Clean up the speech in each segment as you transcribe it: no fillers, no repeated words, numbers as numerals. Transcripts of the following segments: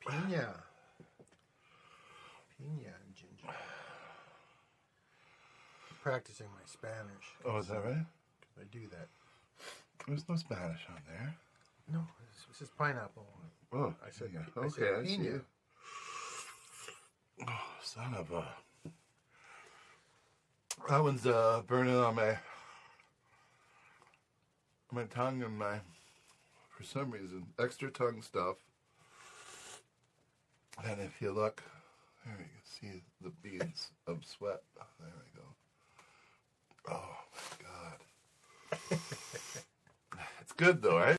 Pina and ginger. I'm practicing my Spanish. Oh, is that right? I do that. There's no Spanish on there. No, this is pineapple. Oh, I said, yeah. I Okay, said I see pina. it. Oh, son of a... That one's burning on my tongue and for some reason, extra tongue stuff. And if you look, there you can see the beads of sweat. There we go. Oh my God. It's good though, right?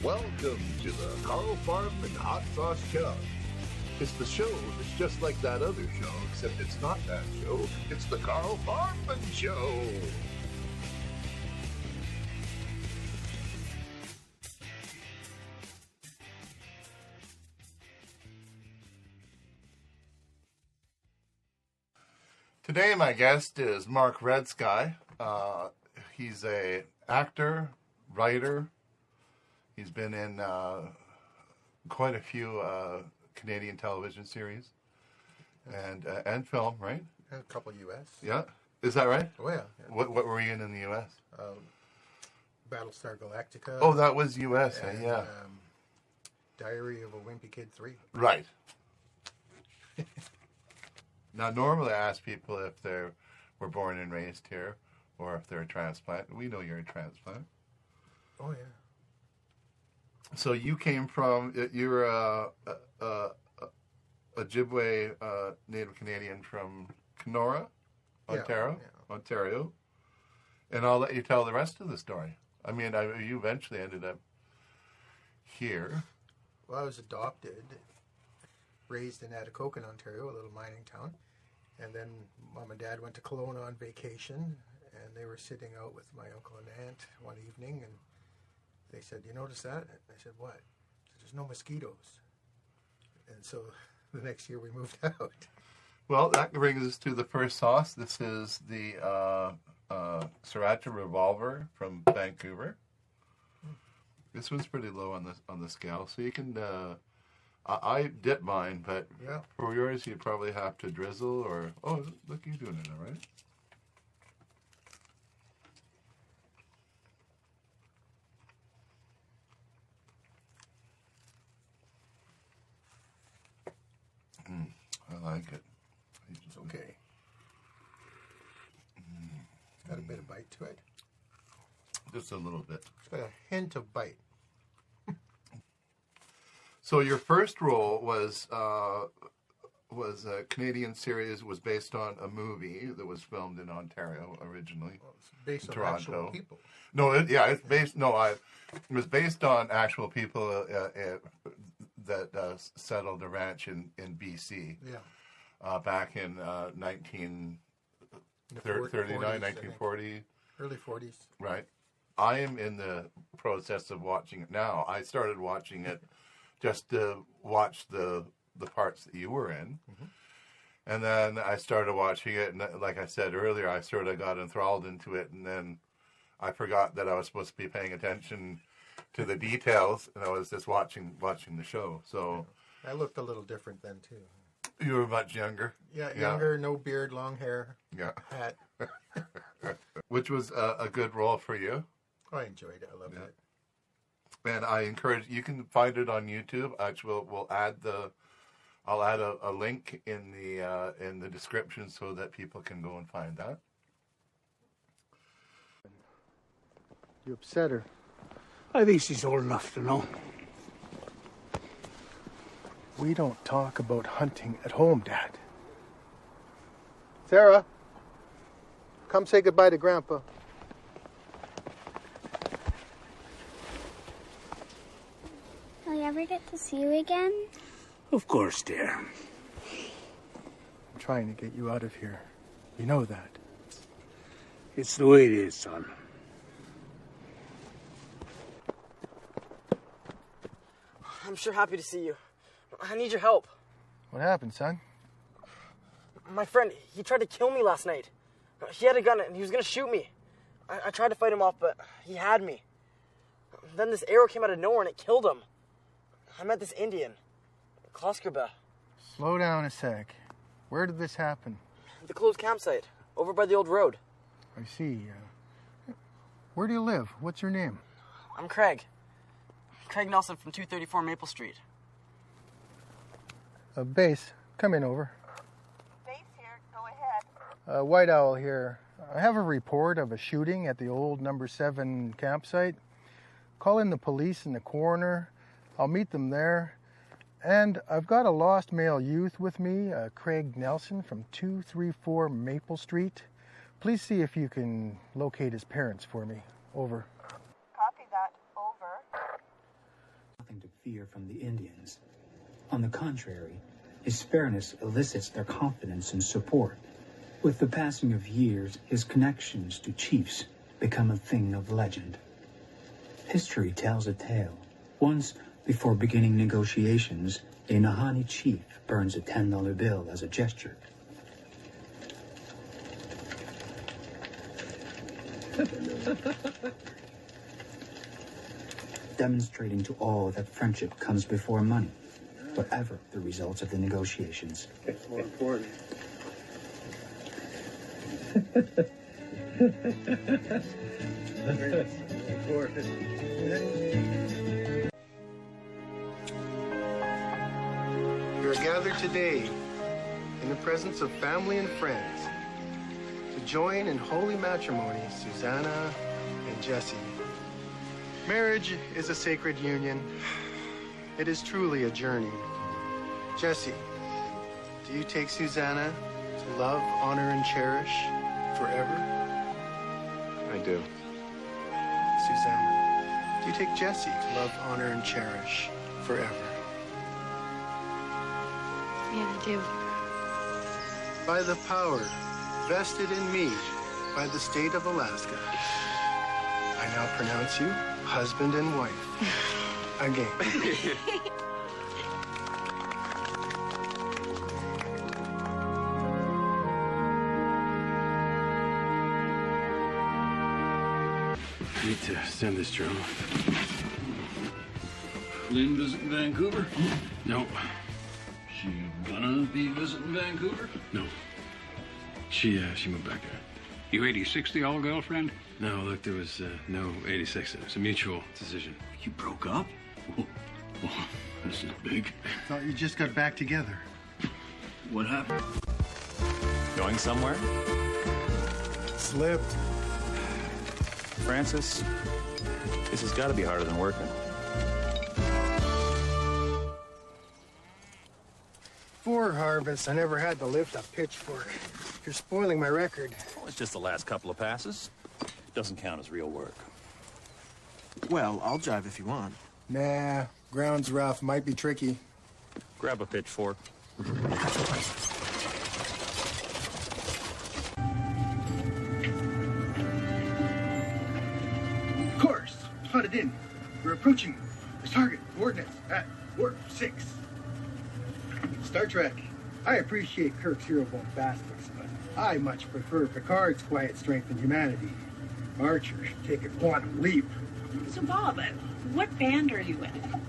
Welcome to the Carl Farbman Hot Sauce Show. It's the show that's just like that other show, except it's not that show. It's the Carl Farbman Show. Today my guest is Mark Redsky. He's an actor, writer. He's been in quite a few Canadian television series and film, right? And a couple U.S. Yeah, is that right? Oh, yeah. What were you in the U.S.? Battlestar Galactica. Oh, that was U.S. And, Yeah. Diary of a Wimpy Kid 3. Right. Now, normally I ask people if they were born and raised here or if they're a transplant. We know you're a transplant. Oh, yeah. So you came from, you're a Ojibwe Native Canadian from Kenora, Ontario, Ontario. And I'll let you tell the rest of the story. I mean, you eventually ended up here. Well, I was adopted, raised in Atikokan, Ontario, a little mining town. And then Mom and Dad went to Kelowna on vacation, and they were sitting out with my uncle and aunt one evening, and they said, "You notice that?" I said, "What?" They said, "There's no mosquitoes." And so the next year we moved out. Well, that brings us to the first sauce. This is the Sriracha Revolver from Vancouver. This one's pretty low on the scale, so you can. I dip mine, but for yours you'd probably have to drizzle or. Oh, look, you're doing it all right. I like it. It's okay. It's got a bit of bite to it. Just a little bit. It's got a hint of bite. So your first role was a Canadian series. Was based on a movie that was filmed in Ontario originally. Well, it's based on Toronto. actual people. No, it's based. No, it was based on actual people that settled a ranch in BC. Yeah. Back in 1939, 1940. Early 40s. Right. I am in the process of watching it now. I started watching it just to watch the parts that you were in. Mm-hmm. And then I started watching it, and like I said earlier, I sort of got enthralled into it, and then I forgot that I was supposed to be paying attention to the details, and I was just watching the show. So I looked a little different then, too. You were much younger. Yeah, younger, no beard, long hair, hat. Which was a good role for you. Oh, I enjoyed it. I loved it. And I encourage you can find it on YouTube. Actually, I'll add a link in the description so that people can go and find that. You upset her? I think she's old enough to know. We don't talk about hunting at home, Dad. Sarah, come say goodbye to Grandpa. Will I ever get to see you again? Of course, dear. I'm trying to get you out of here. You know that. It's the way it is, son. I'm sure happy to see you. I need your help. What happened, son? My friend, he tried to kill me last night. He had a gun and he was gonna shoot me. I tried to fight him off, but he had me. Then this arrow came out of nowhere and it killed him. I met this Indian, Kloskaba. Slow down a sec. Where did this happen? The closed campsite, over by the old road. I see. Where do you live? What's your name? I'm Craig. Craig Nelson from 234 Maple Street. Base, come in over. Base here, go ahead. White Owl here. I have a report of a shooting at the old number 7 campsite. Call in the police and the coroner. I'll meet them there. And I've got a lost male youth with me, Craig Nelson from 234 Maple Street. Please see if you can locate his parents for me. Over. Copy that. Over. Nothing to fear from the Indians. On the contrary, his fairness elicits their confidence and support. With the passing of years, his connections to chiefs become a thing of legend. History tells a tale. Once, before beginning negotiations, a Nahanni chief burns a $10 bill as a gesture. Demonstrating to all that friendship comes before money, whatever the results of the negotiations. It's more important. We are gathered today in the presence of family and friends to join in holy matrimony Susanna and Jesse. Marriage is a sacred union. It is truly a journey. Jesse, do you take Susanna to love, honor, and cherish forever? I do. Susanna, do you take Jesse to love, honor, and cherish forever? Yeah, I do. By the power vested in me by the state of Alaska, I now pronounce you husband and wife. Again. Need to send this journal. Lynn visiting Vancouver? No. She gonna be visiting Vancouver? No. She moved back there. You 86 the old girlfriend? No, look, there was no 86. It was a mutual decision. You broke up? Oh, this is big. Thought you just got back together. What happened? Going somewhere? Slipped. Francis, this has got to be harder than working. For harvest, I never had to lift a pitchfork. You're spoiling my record. Well, it's just the last couple of passes. Doesn't count as real work. Well, I'll drive if you want. Nah, ground's rough. Might be tricky. Grab a pitchfork. Course, plotted in. We're approaching the target coordinates at warp 6. Star Trek. I appreciate Kirk's hero bombastics, but I much prefer Picard's quiet strength and humanity. Archer should take a quantum leap. So, Bob, what band are you in?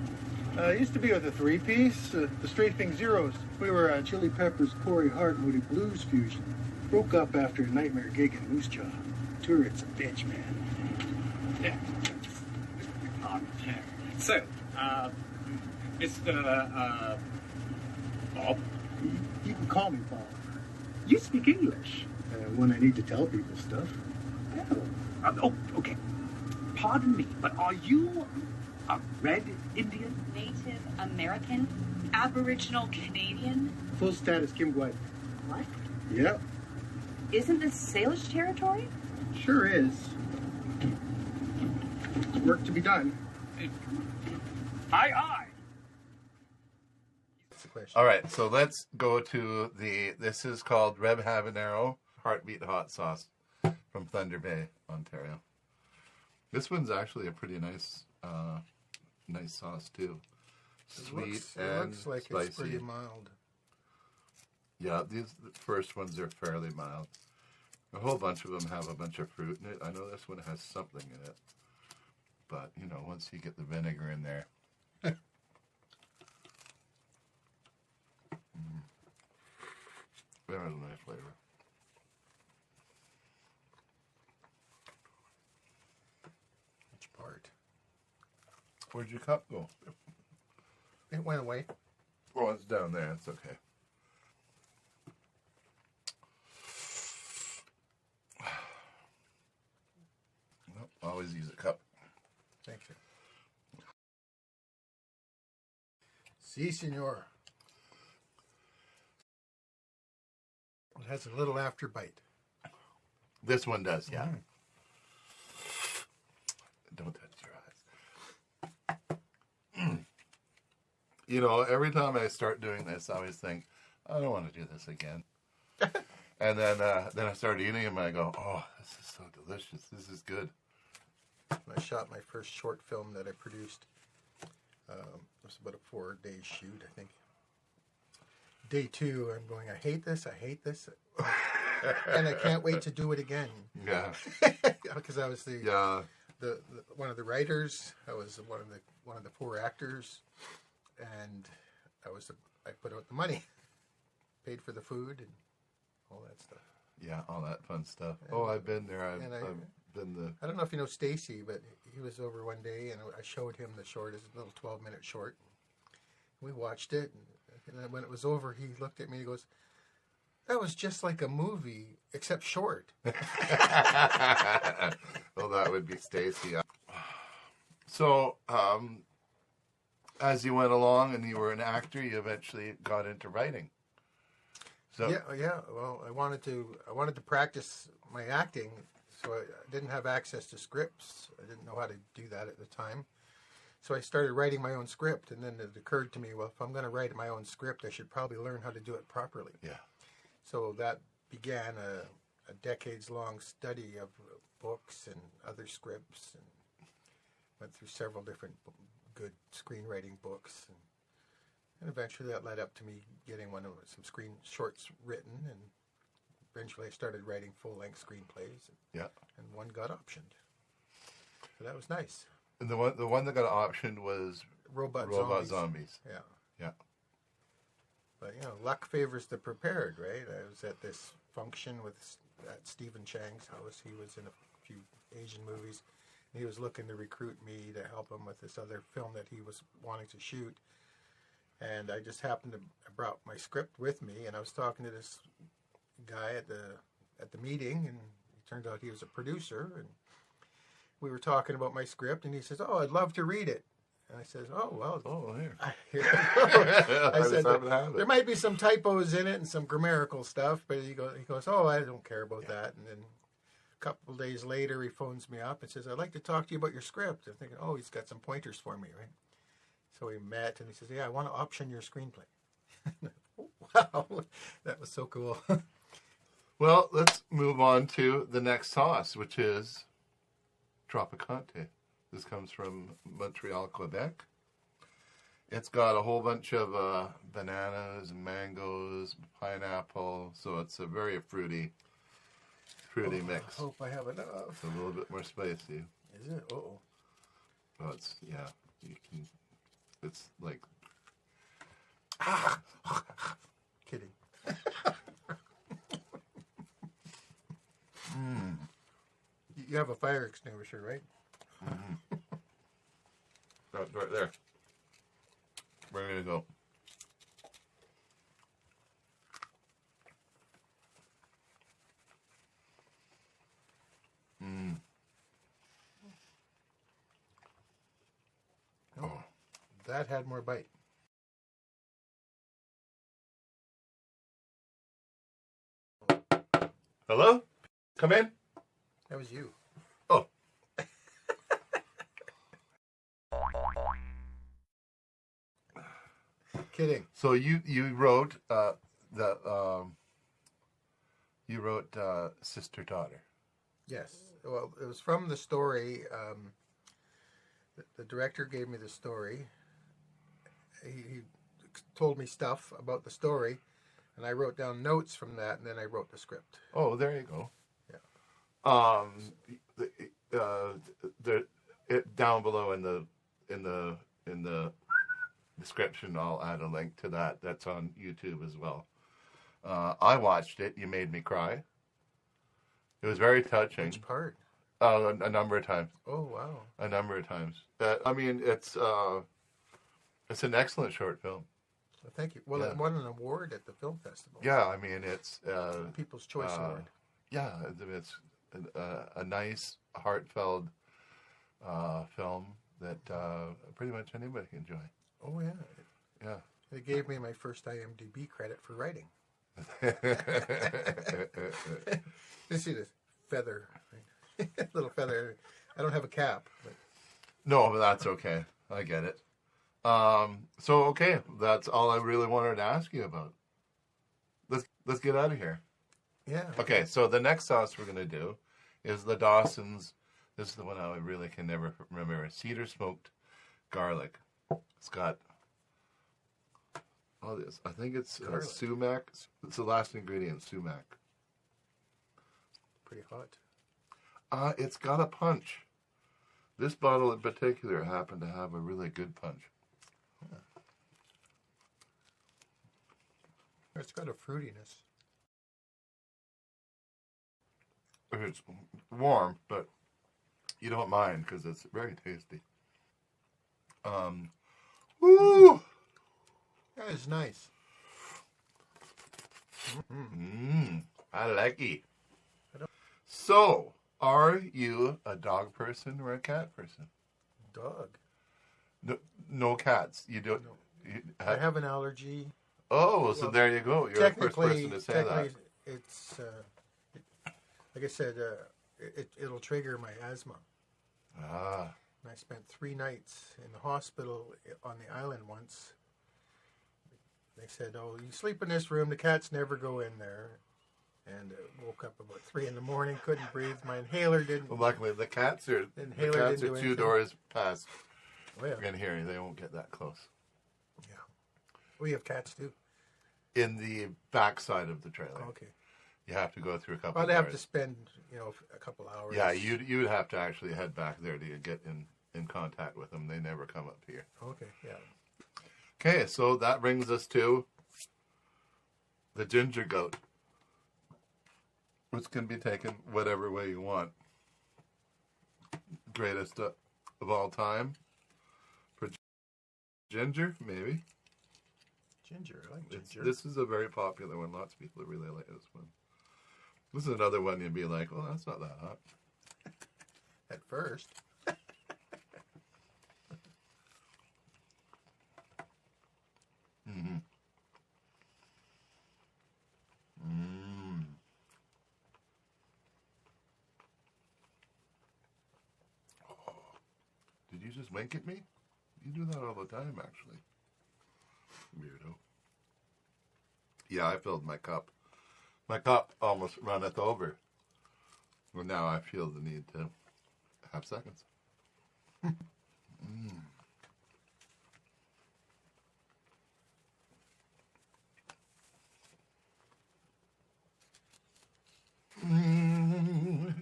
I used to be with a 3-piece, the Strafing Zeros. We were Chili Pepper's Corey Hart Moody Blues fusion. Broke up after a nightmare gig in Moose Jaw. Turret's a bitch, man. Yeah. So, Mr. Bob? You can call me Bob. You speak English? When I need to tell people stuff. Oh, okay. Pardon me, but are you a Red Indian? Native American? Aboriginal Canadian? Full status Kim White. What? Yep, Isn't this Salish territory? sure is. Work to be done. Aye, aye. All right, so let's go to this is called Reb Habanero Heartbeat Hot Sauce from Thunder Bay, Ontario. This one's actually a pretty nice sauce too. Sweet and looks like spicy. it's pretty mild. Yeah, the first ones are fairly mild. A whole bunch of them have a bunch of fruit in it. I know this one has something in it. But, you know, once you get the vinegar in there. That has a nice flavor. Which part? Where'd your cup go? It went away. Oh, it's down there. It's okay. Well, always use a cup. Thank you. Si, senor. It has a little after bite. This one does, yeah. Don't touch your eyes. You know, every time I start doing this, I always think, I don't want to do this again. And then I start eating them, and I go, oh, this is so delicious. This is good. I shot my first short film that I produced. It was about a 4-day shoot, I think. Day 2, I'm going, I hate this, and I can't wait to do it again. Yeah. Because I was the one of the writers. I was one of the 4 actors, and I put out the money, paid for the food, and all that stuff. Yeah, all that fun stuff. And, I've been there. I've been the. I don't know if you know Stacy, but he was over one day, and I showed him the short. It's a little 12-minute short. We watched it, and then when it was over, he looked at me and he goes, "That was just like a movie, except short." Well, that would be Stacy. So, as you went along and you were an actor, you eventually got into writing. So yeah. Well, I wanted to practice my acting, so I didn't have access to scripts. I didn't know how to do that at the time. So I started writing my own script, and then it occurred to me, well, if I'm going to write my own script, I should probably learn how to do it properly. Yeah. So that began a decades-long study of books and other scripts, and went through several different good screenwriting books, and eventually that led up to me getting some shorts written, and eventually I started writing full-length screenplays. And one got optioned, so that was nice. And the one that got optioned was Robot Zombies. Yeah. But luck favors the prepared, right? I was at this function at Stephen Chang's house. He was in a few Asian movies. And he was looking to recruit me to help him with this other film that he was wanting to shoot. And I just happened to brought my script with me, and I was talking to this guy at the meeting, and it turned out he was a producer, and we were talking about my script, and he says, "Oh, I'd love to read it." And I says, "Oh, well." Oh, here. I said, there might be some typos in it and some grammatical stuff, but he goes, "Oh, I don't care about that." And then a couple of days later, he phones me up and says, "I'd like to talk to you about your script." I'm thinking, oh, he's got some pointers for me, right? So we met, and he says, "Yeah, I want to option your screenplay." Wow, that was so cool. Well, let's move on to the next sauce, which is Tropicante. This comes from Montreal, Quebec. It's got a whole bunch of bananas, mangoes, pineapple, so it's a very fruity mix. I hope I have enough. It's a little bit more spicy. Is it? Uh-oh. Well, it's like... Kidding. You have a fire extinguisher, right? Mm-hmm. That's right there. Ready to go. Oh, that had more bite. Hello? Come in. That was you. Oh. Kidding. So you wrote Sister Daughter. Yes. Well, it was from the story. The director gave me the story. He told me stuff about the story, And I wrote down notes from that, and then I wrote the script. Oh, there you go. Down below in the description, I'll add a link to that. That's on YouTube as well. I watched it. You made me cry. It was very touching. Which part? A number of times. Oh, wow. A number of times. I mean, it's an excellent short film. Well, thank you. Well, it won an award at the film festival. Yeah, I mean, it's People's Choice Award. Yeah, it's a nice, heartfelt film that pretty much anybody can enjoy. Oh, yeah. Yeah. It gave me my first IMDb credit for writing. You see this feather, little feather. I don't have a cap. But... No, but that's okay. I get it. So okay, that's all I really wanted to ask you about. Let's get out of here. Yeah. Okay, so the next sauce we're gonna do is the Dawson's. This is the one I really can never remember. Cedar smoked garlic. It's got all this. I think it's sumac. It's the last ingredient, sumac. Pretty hot. It's got a punch. This bottle in particular happened to have a really good punch. Yeah. It's got a fruitiness. It's warm, but you don't mind because it's very tasty. Woo! That is nice. I like it. So, are you a dog person or a cat person? Dog. No cats. You don't. No. I have an allergy. Oh, so there you go. You're the first person to say that. It's like I said. It'll trigger my asthma. Ah. And I spent 3 nights in the hospital on the island once. They said, "Oh, you sleep in this room. The cats never go in there." And woke up about 3 in the morning. Couldn't breathe. My inhaler didn't. Well, luckily, the cats are 2 doors past. Oh, yeah. In here, they won't get that close. Yeah. We have cats too. In the back side of the trailer. Okay. You have to go through a couple. I'd have to spend, a couple hours. Yeah, you'd have to actually head back there to get in contact with them. They never come up here. Okay. Yeah. Okay, so that brings us to the ginger goat, which can be taken whatever way you want. Greatest of all time for ginger, maybe. Ginger, I like ginger. This is a very popular one. Lots of people really like this one. This is another one you'd be like, "Oh, that's not that hot." At first. Mm-hmm. Oh. Did you just wink at me? You do that all the time, actually. Weirdo. Yeah, I filled my cup. My cup almost runneth over. Well, now I feel the need to have seconds.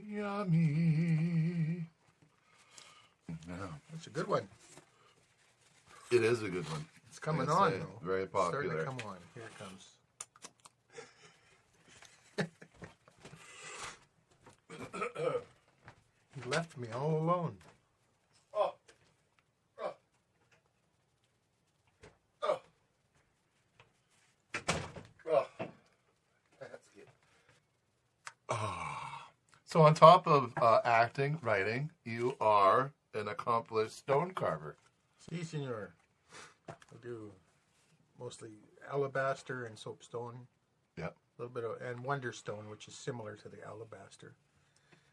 Yummy. Yeah. That's a good one. It is a good one. It's coming on, though. Very popular. It's starting to come on. Here it comes. He left me all alone. Oh. Oh. Oh. Oh. That's good. So on top of acting, writing, you are an accomplished stone carver. Si, senor. I do mostly alabaster and soapstone. Yeah. A little bit of, and wonderstone, which is similar to the alabaster.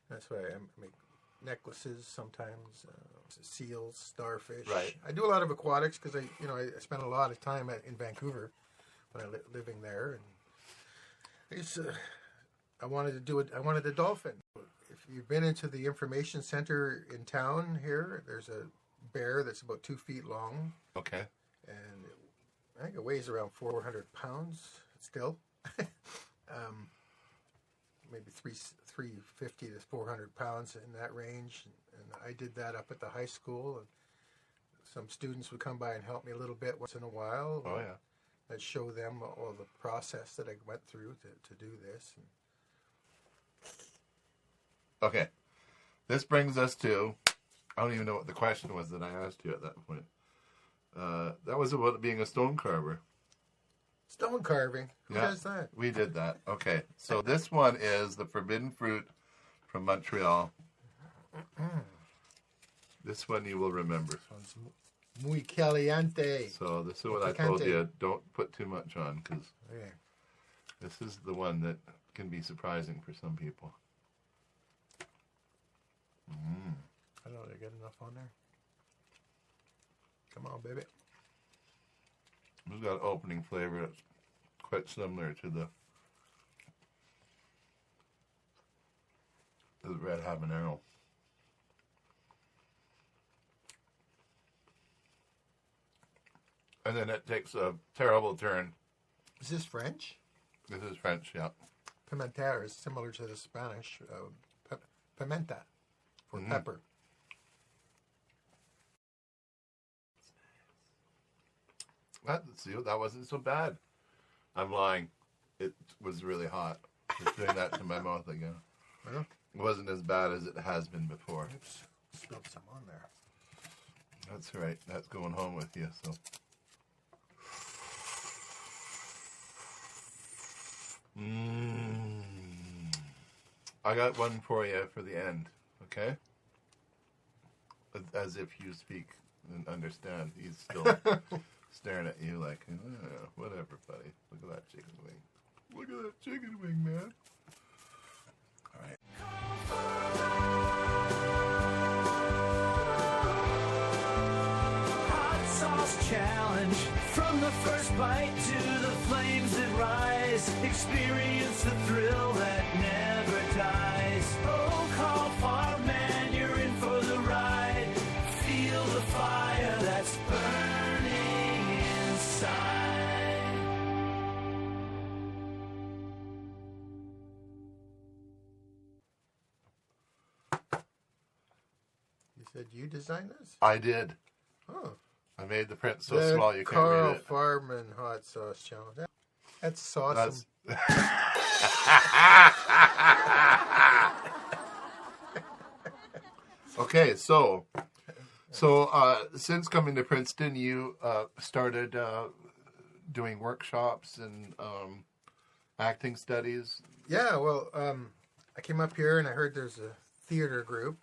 That's why I make necklaces sometimes, seals, starfish. Right. I do a lot of aquatics because I spent a lot of time in Vancouver when I living there, and I wanted to do it. I wanted a dolphin. If you've been into the information center in town here, there's a bear that's about 2 feet long. Okay. And I think it weighs around 400 pounds still. maybe 350 to 400 pounds in that range. And I did that up at the high school. And some students would come by and help me a little bit once in a while. Oh, yeah. I'd show them all the process that I went through to do this. Okay. This brings us to, I don't even know what the question was that I asked you at that point. That was about being a stone carver. Stone carving? Who does that? We did that. Okay. So this one is the forbidden fruit from Montreal. This one you will remember. This one's muy caliente. So this is what I told you. Don't put too much on because this is the one that can be surprising for some people. I don't know. Did I get enough on there? Come on, baby. It's got an opening flavor that's quite similar to the red habanero. And then it takes a terrible turn. Is this French? This is French, yeah. Pimentera is similar to the Spanish pimenta for pepper. That wasn't so bad. I'm lying. It was really hot. Just doing that to my mouth again. Yeah. It wasn't as bad as it has been before. Oops. Spilled some on there. That's right. That's going home with you. So. I got one for you for the end. Okay? As if you speak and understand. He's still staring at you like, whatever, buddy. Look at that chicken wing. Look at that chicken wing, man. All right. Hot sauce challenge. From the first bite to the flames that rise. Experience the thrill that never dies. Oh, call Farbman, you're in for the ride. Feel the fire that's burning inside. You said you designed this? I did. Oh. I made the print so small you can't read it. Farbman hot sauce challenge. That's sauce. Okay, so since coming to Princeton, you started doing workshops and acting studies. Yeah, well, I came up here and I heard there's a theater group,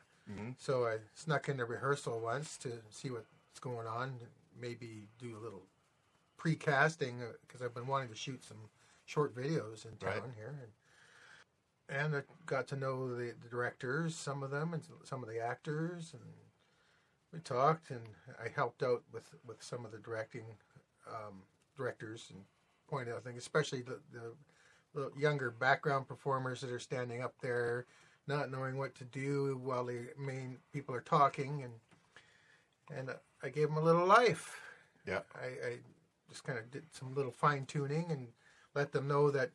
so I snuck into rehearsal once to see what's going on, maybe do a little pre-casting because I've been wanting to shoot some short videos in town here, and I got to know the directors, some of them, and some of the actors, and we talked, and I helped out with some of the directors and pointed out things, especially the younger background performers that are standing up there, not knowing what to do while the main people are talking, and I gave them a little life. Yeah, I just kind of did some little fine tuning and let them know that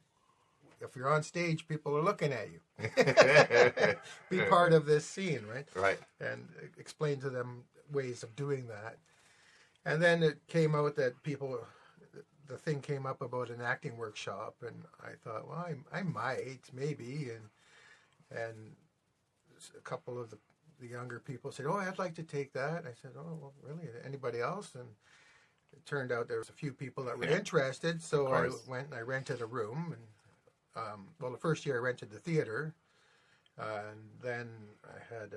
if you're on stage, people are looking at you. Be part of this scene, right? Right. And explain to them ways of doing that. And then it came out that the thing came up about an acting workshop, and I thought, well, I might, maybe, and a couple of the younger people said, oh, I'd like to take that. I said, oh, well, really? Anybody else? And it turned out there was a few people that were interested, so I went and I rented a room. And well, the first year I rented the theater, and then I had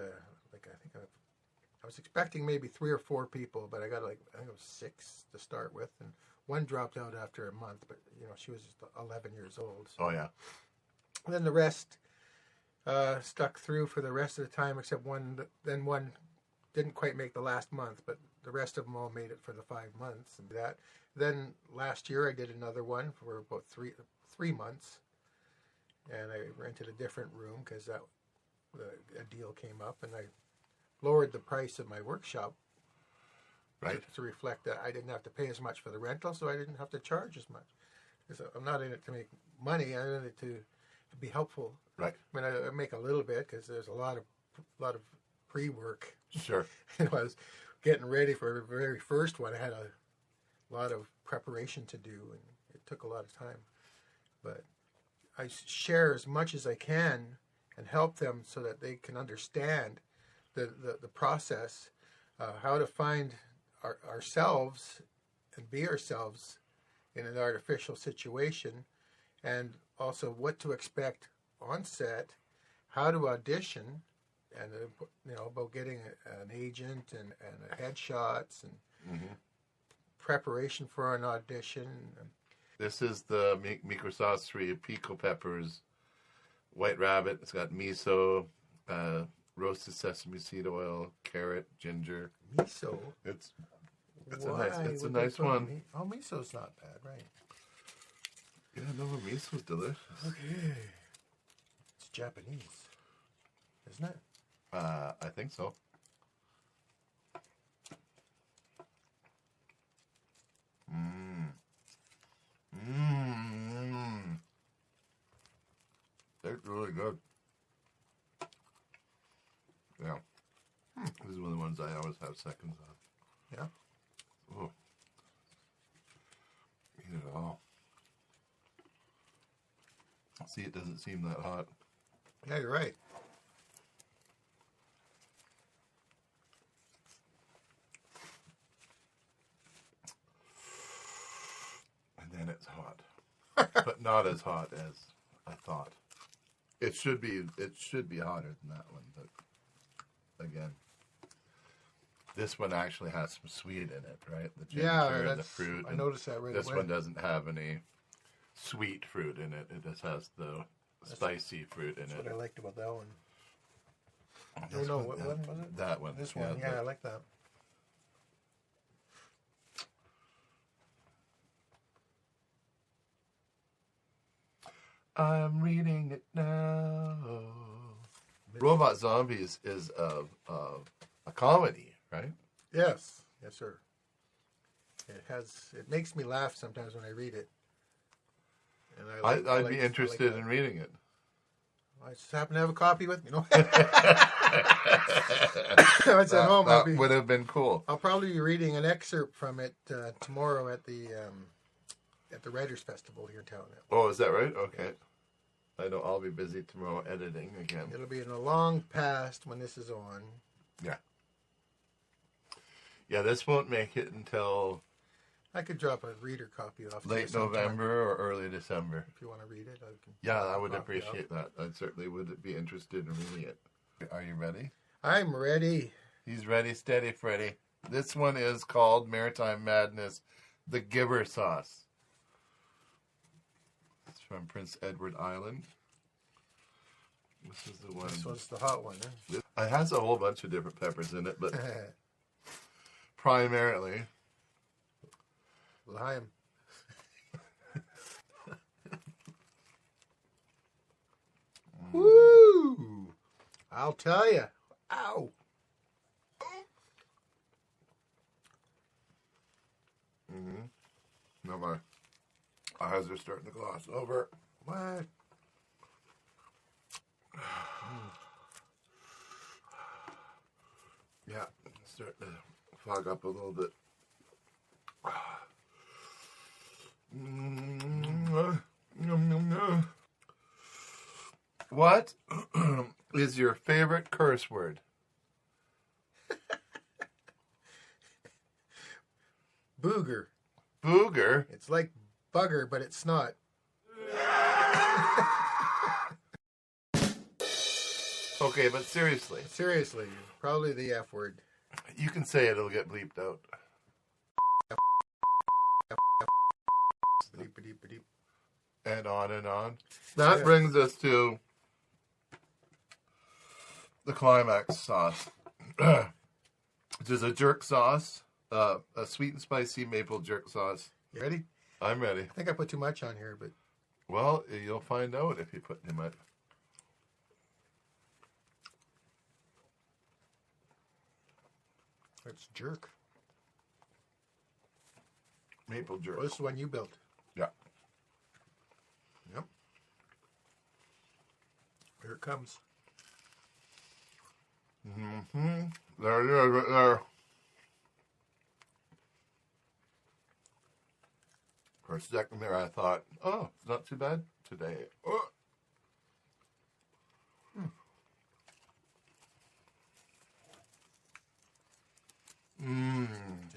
I was expecting maybe 3 or 4 people, but I got I think it was 6 to start with, and one dropped out after a month. But she was just 11 years old. So. Oh yeah. And then the rest stuck through for the rest of the time, except one. Then one didn't quite make the last month, but the rest of them all made it for the 5 months. And that. Then last year I did another one for about 3 months, and I rented a different room because a deal came up, and I lowered the price of my workshop to reflect that I didn't have to pay as much for the rental, so I didn't have to charge as much. 'Cause I'm not in it to make money. I'm in it to be helpful. Right. I mean, I make a little bit because there's a lot of pre-work. Sure. I was getting ready for the very first one. I had a lot of preparation to do, and it took a lot of time. But I share as much as I can and help them so that they can understand the process, how to find ourselves and be ourselves in an artificial situation, and also what to expect on set, how to audition, and about getting an agent and headshots and preparation for an audition. This is the micro sauce 3 pico peppers, white rabbit. It's got miso, roasted sesame seed oil, carrot, ginger. Miso. It's a nice one. Oh, miso's not bad, right? Yeah, no, miso's delicious. Okay. It's Japanese, isn't it? I think so. It's really good. Yeah. This is one of the ones I always have seconds of. Yeah. Oh. Eat it all. See, it doesn't seem that hot. Yeah, you're right. And then it's hot. But not as hot as I thought. It should be hotter than that one, but again. This one actually has some sweet in it, right? The ginger and the fruit. I noticed that right away. This one doesn't have any sweet fruit in it. It just has the spicy fruit in it. That's what I liked about that one. What one was it? That one. This one, yeah, I like that. I'm reading it now. Robot Zombies is a comedy, right? Yes, yes, sir. It makes me laugh sometimes when I read it. And I'd be interested in reading it. I just happen to have a copy with me. No, it's at home. That would have been cool. I'll probably be reading an excerpt from it tomorrow at the Writers' Festival here in town. Oh, is that right? Okay. I know I'll be busy tomorrow editing again. It'll be in the long past when this is on. Yeah. Yeah, this won't make it until... I could drop a reader copy off. Late November or early December. If you want to read it, I can. Yeah, I would appreciate that. I certainly would be interested in reading it. Are you ready? I'm ready. He's ready, steady, Freddy. This one is called Maritime Madness, The Giver Sauce. It's from Prince Edward Island. This is the one. This one's the hot one, huh? It has a whole bunch of different peppers in it, but primarily... Lime. Woo! I'll tell you. Ow! No, my eyes are starting to gloss over. What? Yeah, it's starting to fog up a little bit. What is your favorite curse word? Booger. Booger? It's like bugger, but it's not. Okay, but seriously. Seriously, probably the F word. You can say it, it'll get bleeped out. And on and on. That brings us to the climax sauce. Which is a jerk sauce, a sweet and spicy maple jerk sauce. You ready? I'm ready. I think I put too much on here, but... Well, you'll find out if you put too much. It's jerk. Maple jerk. Well, this is one you built. Yeah. Here it comes. Mm-hmm. There it is, right there. For a second there, I thought, oh, it's not too bad today. Oh.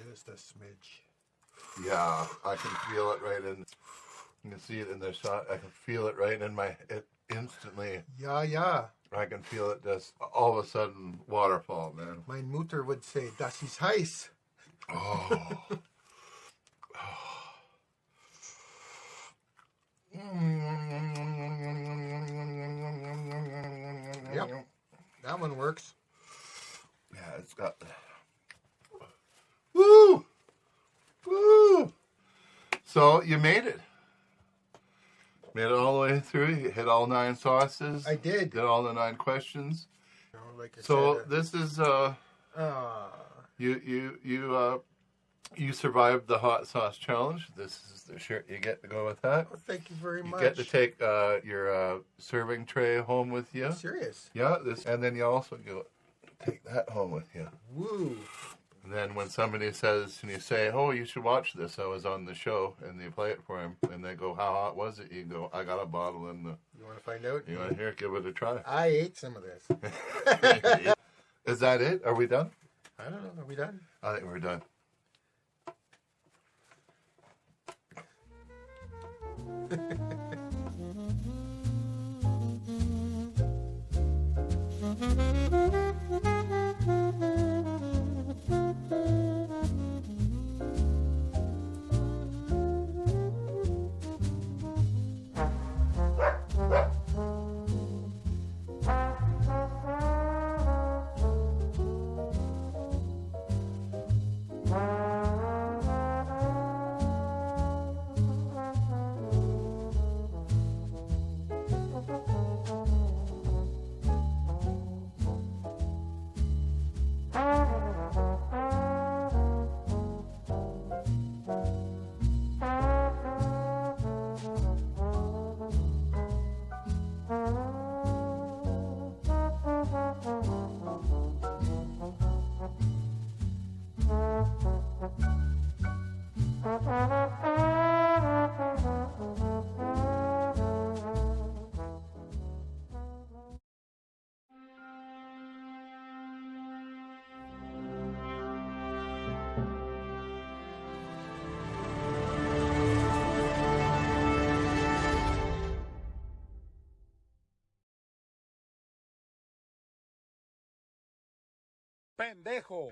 Just a smidge. Yeah, I can feel it right in. You can see it in the shot. I can feel it right in it instantly. Yeah. I can feel it just all of a sudden waterfall, man. My Mutter would say, das ist heiß. Oh. Yep. That one works. Yeah, it's got... Woo! Woo! So, you made it. Made it all the way through. You hit all 9 sauces. I did. Did all the 9 questions. Like I so, said, this is... You survived the hot sauce challenge. This is the shirt you get to go with that. Well, thank you very much. You get to take your serving tray home with you. Serious? Yeah, and then you also take that home with you. Woo! And then when somebody says, and you say, "Oh, you should watch this. I was on the show," and you play it for him, and they go, "How hot was it?" You go, "I got a bottle in the." You want to find out? You want to hear? Give it a try. I ate some of this. Is that it? Are we done? I don't know. Are we done? I think we're done. ¡Pendejo!